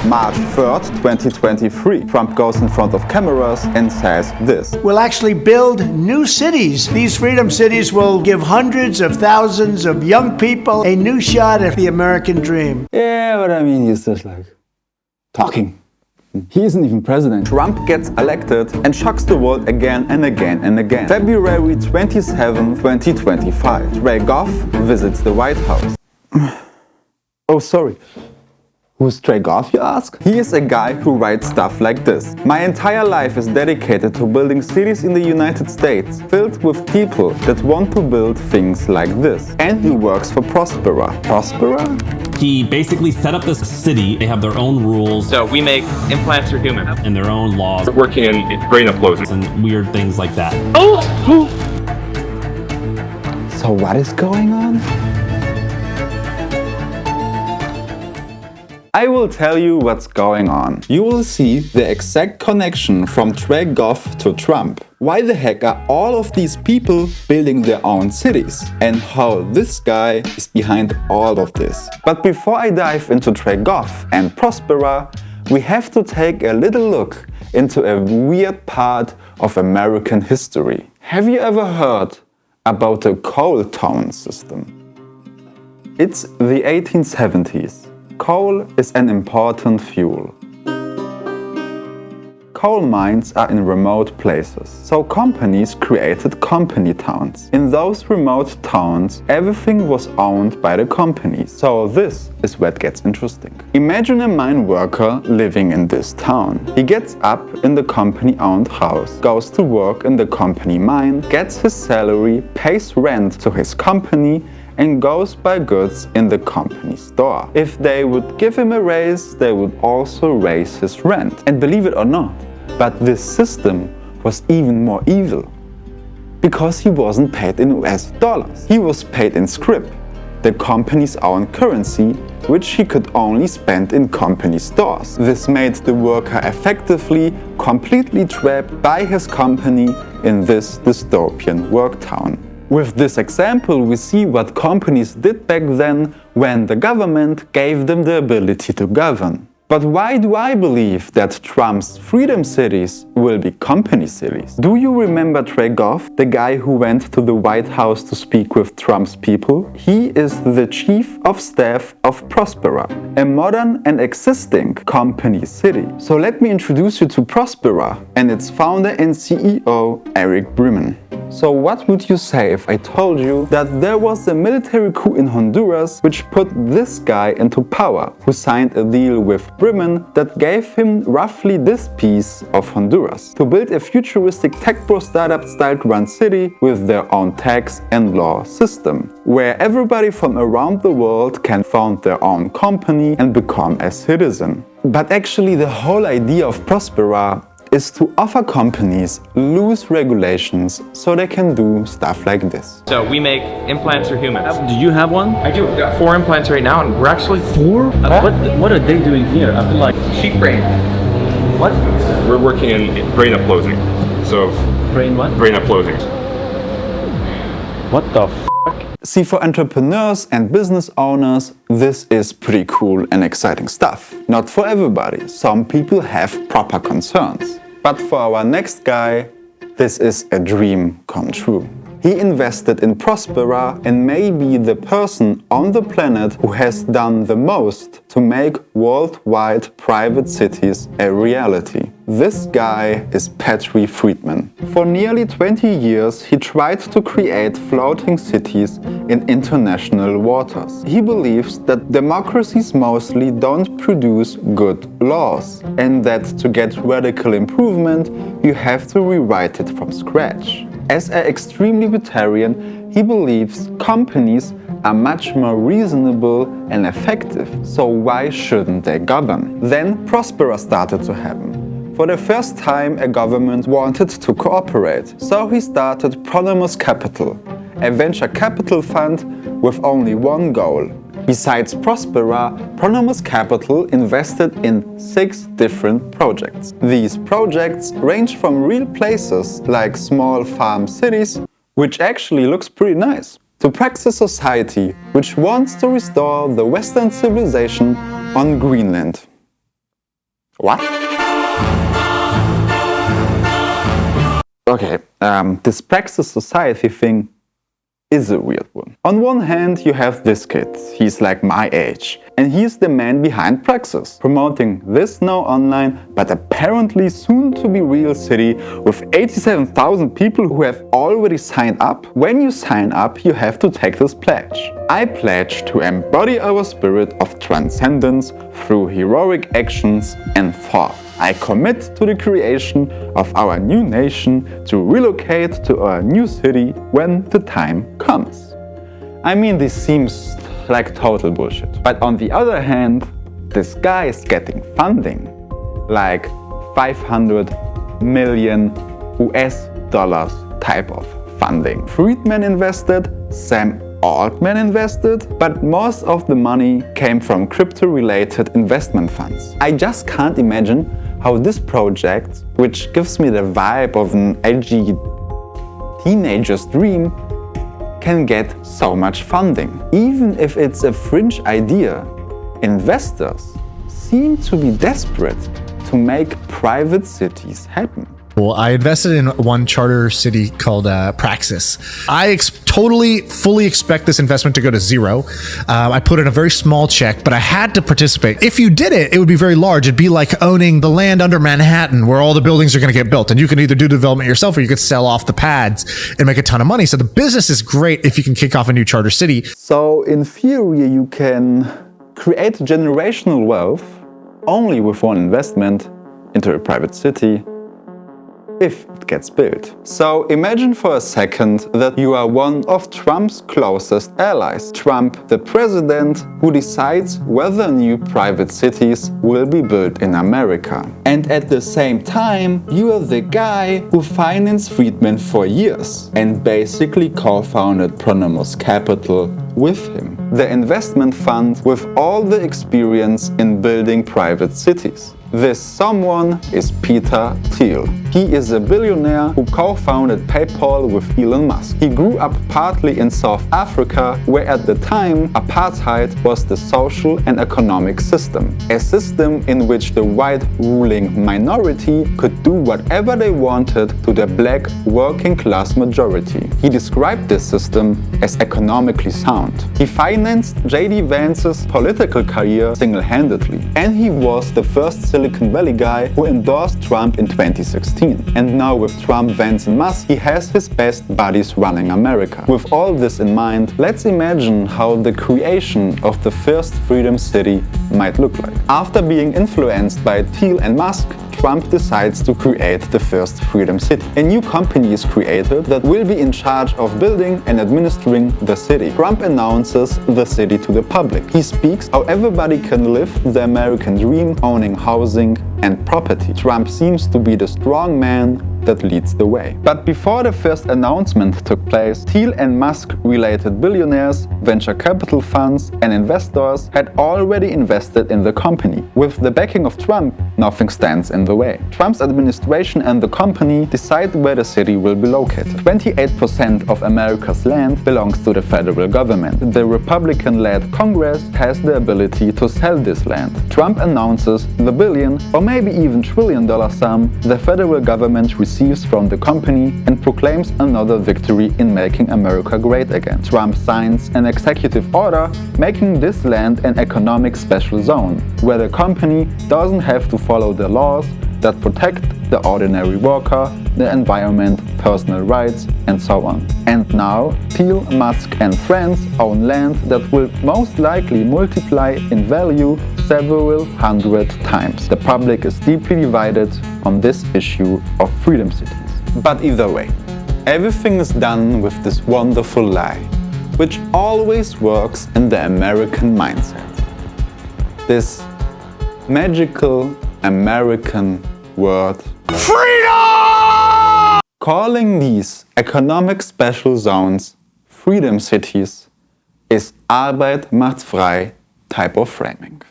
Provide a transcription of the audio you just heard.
March 3rd, 2023, Trump goes in front of cameras and says this. We'll actually build new cities. These freedom cities will give hundreds of thousands of young people a new shot at the American dream. Yeah, but I mean, he's just like talking. He isn't even president. Trump gets elected and shocks the world again and again and again. February 27, 2025, Trey Goff visits the White House. Oh, sorry. Who's Trey Goff, you ask? He is a guy who writes stuff like this. My entire life is dedicated to building cities in the United States, filled with people that want to build things like this. And he works for Prospera. Prospera? He basically set up this city. They have their own rules. So we make implants for humans. And their own laws. We're working in brain implosions. And weird things like that. So what is going on? I will tell you what's going on. You will see the exact connection from Trey Goff to Trump. Why the heck are all of these people building their own cities? And how this guy is behind all of this. But before I dive into Trey Goff and Prospera, we have to take a little look into a weird part of American history. Have you ever heard about the coal town system? It's the 1870s. Coal is an important fuel. Coal mines are in remote places, so companies created company towns. In those remote towns, everything was owned by the companies. So this is where it gets interesting. Imagine a mine worker living in this town. He gets up in the company-owned house, goes to work in the company mine, gets his salary, pays rent to his company, and goes buy goods in the company store. If they would give him a raise, they would also raise his rent. And believe it or not, but this system was even more evil. Because he wasn't paid in US dollars. He was paid in scrip, the company's own currency, which he could only spend in company stores. This made the worker effectively completely trapped by his company in this dystopian work town. With this example, we see what companies did back then when the government gave them the ability to govern. But why do I believe that Trump's freedom cities will be company cities? Do you remember Trey Goff, the guy who went to the White House to speak with Trump's people? He is the chief of staff of Prospera, a modern and existing company city. So let me introduce you to Prospera and its founder and CEO, Eric Friedman. So what would you say if I told you that there was a military coup in Honduras which put this guy into power, who signed a deal with Friedman that gave him roughly this piece of Honduras to build a futuristic tech-bro startup-styled run city with their own tax and law system, where everybody from around the world can found their own company and become a citizen. But actually the whole idea of Prospera is to offer companies loose regulations so they can do stuff like this. So we make implants for humans. Do you have one? I do. We've got 4 implants right now, and we're actually 4? What are they doing here? I feel like sheep brain. What? We're working in brain uploading. So Brain what? brain uploading. What the f? See, for entrepreneurs and business owners, this is pretty cool and exciting stuff. Not for everybody. Some people have proper concerns. But for our next guy, this is a dream come true. He invested in Prospera and may be the person on the planet who has done the most to make worldwide private cities a reality. This guy is Patri Friedman. For nearly 20 years, he tried to create floating cities in international waters. He believes that democracies mostly don't produce good laws, and that to get radical improvement, you have to rewrite it from scratch. As an extreme libertarian, he believes companies are much more reasonable and effective, so why shouldn't they govern? Then Prospera started to happen. For the first time, a government wanted to cooperate, so he started Pronomos Capital, a venture capital fund with only one goal. Besides Prospera, Pronomos Capital invested in 6 different projects. These projects range from real places like small farm cities, which actually looks pretty nice, to Praxis Society, which wants to restore the Western civilization on Greenland. What? Okay, this Praxis Society thing is a weird one. On one hand, you have this kid, he's like my age, and he's the man behind Praxis, promoting this now online, but apparently soon to be real city with 87,000 people who have already signed up. When you sign up, you have to take this pledge. I pledge to embody our spirit of transcendence through heroic actions and thought. I commit to the creation of our new nation to relocate to our new city when the time comes. I mean, this seems like total bullshit. But on the other hand, this guy is getting funding, like 500 million US dollars type of funding. Friedman invested, Altman invested, but most of the money came from crypto-related investment funds. I just can't imagine how this project, which gives me the vibe of an edgy teenager's dream, can get so much funding. Even if it's a fringe idea, investors seem to be desperate to make private cities happen. Well, I invested in one charter city called Praxis. I totally, fully expect this investment to go to zero. I put in a very small check, but I had to participate. If you did it, it would be very large. It'd be like owning the land under Manhattan where all the buildings are going to get built. And you can either do development yourself or you could sell off the pads and make a ton of money. So the business is great if you can kick off a new charter city. So in theory, you can create generational wealth only with one investment into a private city, if it gets built. So imagine for a second that you are one of Trump's closest allies. Trump, the president who decides whether new private cities will be built in America. And at the same time, you are the guy who financed Friedman for years and basically co-founded Pronomos Capital with him, the investment fund with all the experience in building private cities. This someone is Peter Thiel. He is a billionaire who co-founded PayPal with Elon Musk. He grew up partly in South Africa, where at the time apartheid was the social and economic system. A system in which the white ruling minority could do whatever they wanted to the black working class majority. He described this system as economically sound. He financed J.D. Vance's political career single-handedly, and he was the first Silicon Valley guy who endorsed Trump in 2016. And now with Trump, Vance and Musk, he has his best buddies running America. With all this in mind, let's imagine how the creation of the first Freedom City might look like. After being influenced by Thiel and Musk, Trump decides to create the first Freedom City. A new company is created that will be in charge of building and administering the city. Trump announces the city to the public. He speaks how everybody can live the American dream, owning housing and property. Trump seems to be the strong man that leads the way. But before the first announcement took place, Thiel and Musk-related billionaires, venture capital funds and investors had already invested in the company. With the backing of Trump, nothing stands in the way. Trump's administration and the company decide where the city will be located. 28% of America's land belongs to the federal government. The Republican-led Congress has the ability to sell this land. Trump announces the billion or maybe even trillion-dollar sum the federal government receives from the company and proclaims another victory in making America great again. Trump signs an executive order making this land an economic special zone, where the company doesn't have to follow the laws that protect the ordinary worker, the environment, personal rights, and so on. And now, Thiel, Musk and friends own land that will most likely multiply in value several hundred times. The public is deeply divided on this issue of freedom cities. But either way, everything is done with this wonderful lie, which always works in the American mindset. This magical American word freedom! Calling these economic special zones freedom cities is Arbeit macht frei type of framing.